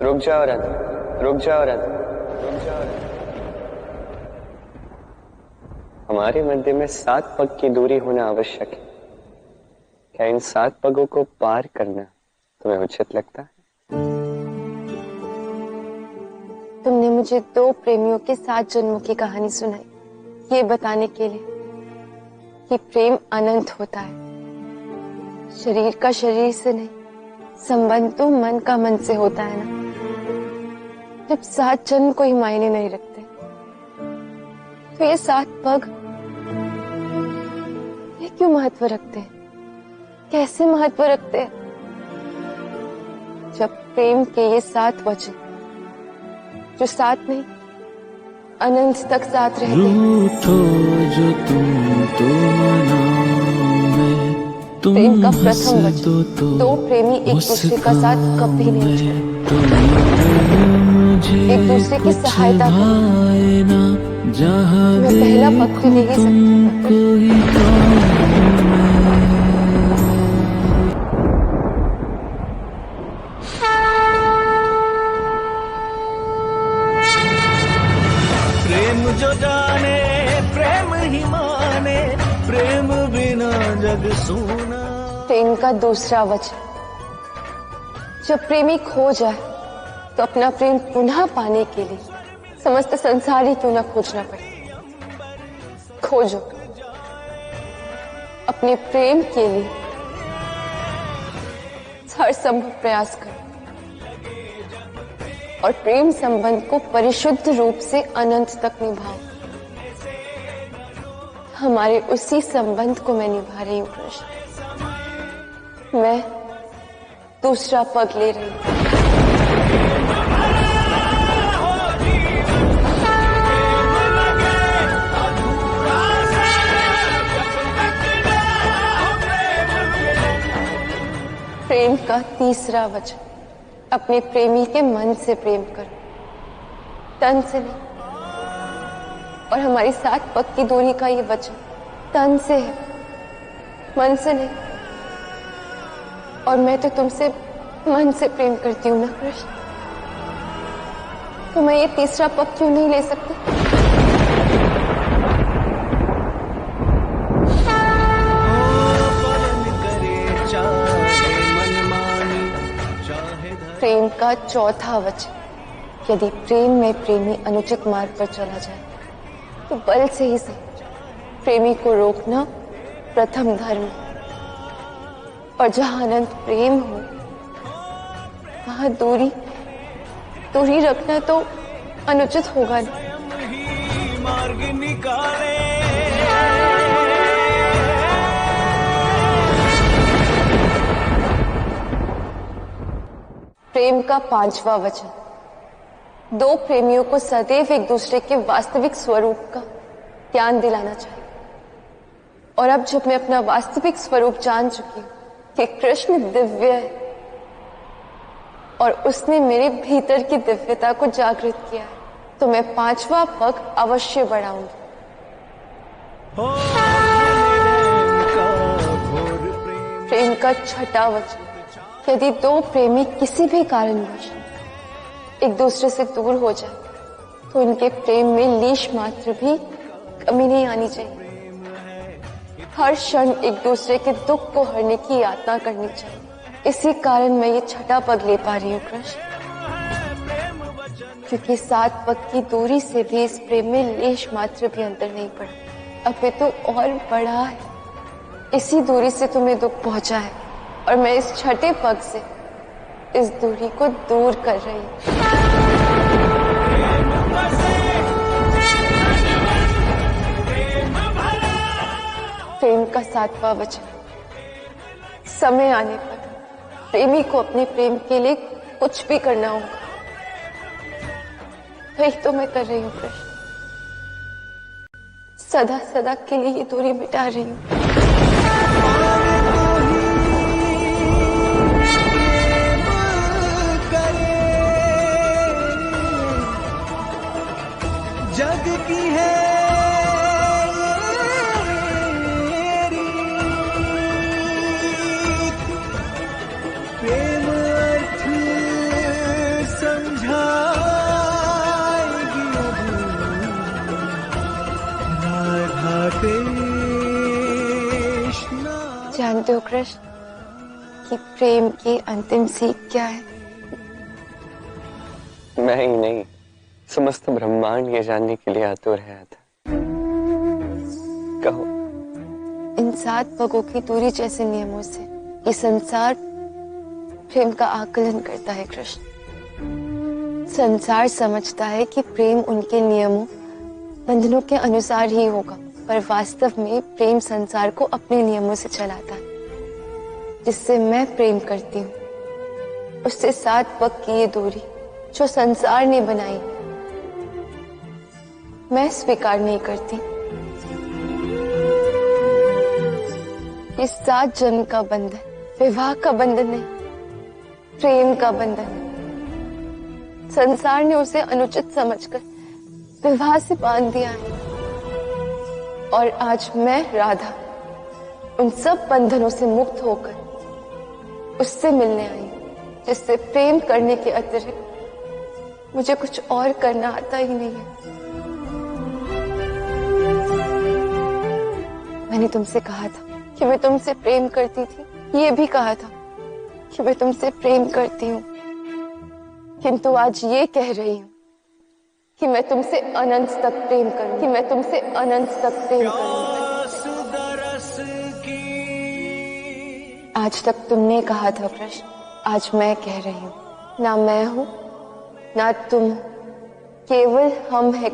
रुक जाओ रन, रुक जाओ रन, रुक जाओ रन। हमारे मध्य में 7 पग की दूरी होना आवश्यक है। क्या इन 7 पगों को पार करना तुम्हें उचित लगता है? तुमने मुझे 2 प्रेमियों के 7 जन्मों की कहानी सुनाई, ये बताने के लिए कि प्रेम अनंत होता है, शरीर का शरीर से नहीं, संबंध तो मन का मन से होता है ना। जब 7 जन्म कोई मायने नहीं रखते, तो ये 7 पग ये क्यों महत्व रखते हैं? कैसे महत्व रखते हैं? जब प्रेम के ये 7 वचन जो 7 नहीं अनंत तक साथ रहते हैं। जो तुम प्रेम का प्रथम वचन, 2 प्रेमी एक दूसरे का साथ कभी नहीं छोड़ते, एक दूसरे की सहायता करें। मैं पहला पग तो ले ही सकती। प्रेम जो जाने प्रेम ही माने, प्रेम बिना जग सूना। प्रेम का दूसरा वचन, जब प्रेमी खो जाए तो अपना प्रेम पुनः पाने के लिए समस्त संसार ही क्यों न खोजना पड़े। खोजो, अपने प्रेम के लिए हर संभव प्रयास करो और प्रेम संबंध को परिशुद्ध रूप से अनंत तक निभाओ। हमारे उसी संबंध को मैं निभा रही हूँ कृष्ण। मैं दूसरा पग ले रही हूँ। प्रेम का तीसरा वचन, अपने प्रेमी के मन से प्रेम करो, तन से नहीं। और हमारी 7 पग की दूरी का ये वचन तन से है, मन से नहीं। और मैं तो तुमसे मन से प्रेम करती हूँ ना कृष्ण, तो मैं ये तीसरा पग क्यों नहीं ले सकती? प्रेम का चौथा वचन, यदि प्रेम में प्रेमी अनुचित मार्ग पर चला जाए तो बल से ही सही प्रेमी को रोकना प्रथम धर्म है। और जहां अनंत प्रेम हो वहां दूरी रखना तो अनुचित होगा नहीं। मार्ग निकाले। प्रेम का 5वां वचन, 2 प्रेमियों को सदैव एक दूसरे के वास्तविक स्वरूप का ज्ञान दिलाना चाहिए। और अब जब मैं अपना वास्तविक स्वरूप जान चुकी हूं कि कृष्ण दिव्य है और उसने मेरे भीतर की दिव्यता को जागृत किया है, तो मैं 5वां पग अवश्य बढ़ाऊंगी। प्रेम का 6वां वचन, यदि 2 प्रेमी किसी भी कारणवश एक दूसरे से दूर हो जाए तो उनके प्रेम में लीश मात्र भी कमी नहीं आनी चाहिए। हर क्षण एक दूसरे के दुख को हरने की यातना करनी चाहिए। इसी कारण मैं ये 6वां पग ले पा रही हूँ कृष्ण, क्योंकि 7 पग की दूरी से भी इस प्रेम में लेश मात्र भी अंतर नहीं पड़ा, अब ये तो और बड़ा है। इसी दूरी से तुम्हें दुख पहुंचा है और मैं इस 6ठे पग से इस दूरी को दूर कर रही हूँ। प्रेम का 7वां वचन, समय आने पर प्रेमी को अपने प्रेम के लिए कुछ भी करना होगा। वही तो मैं कर रही हूँ कृष्ण, सदा सदा के लिए ये दूरी मिटा रही हूँ। जग की है प्रेम अर्थ जानते हो कृष्ण कि प्रेम की अंतिम सीख क्या है? मैं ही नहीं, समस्त ब्रह्मांड ये जानने के लिए आतुर है। कहो। इन 7 पगों की दूरी जैसे नियमों से ये संसार प्रेम का आकलन करता है कृष्ण। संसार समझता है कि प्रेम उनके नियमों बंधनों के अनुसार ही होगा, पर वास्तव में प्रेम संसार को अपने नियमों से चलाता है। जिससे मैं प्रेम करती हूँ उससे 7 पग की ये दूरी जो संसार ने बनाई मैं स्वीकार नहीं करती। ये 7 जन्म का बंधन विवाह का बंधन नहीं, प्रेम का बंधन है। संसार ने उसे अनुचित समझकर विवाह से बांध दिया है और आज मैं राधा उन सब बंधनों से मुक्त होकर उससे मिलने आई, जिससे प्रेम करने के अतिरिक्त मुझे कुछ और करना आता ही नहीं है। मैंने तुमसे कहा था कि मैं तुमसे प्रेम करती थी, ये भी कहा था कि मैं तुमसे प्रेम करती हूँ, किंतु आज ये कह रही हूँ कि मैं तुमसे अनंत तक प्रेम करूँ, कि मैं तुमसे अनंत तक प्रेम करूँ। आज तक तुमने कहा था कृष्ण, आज मैं कह रही हूँ, ना मैं हूँ ना तुम हो, केवल हम है।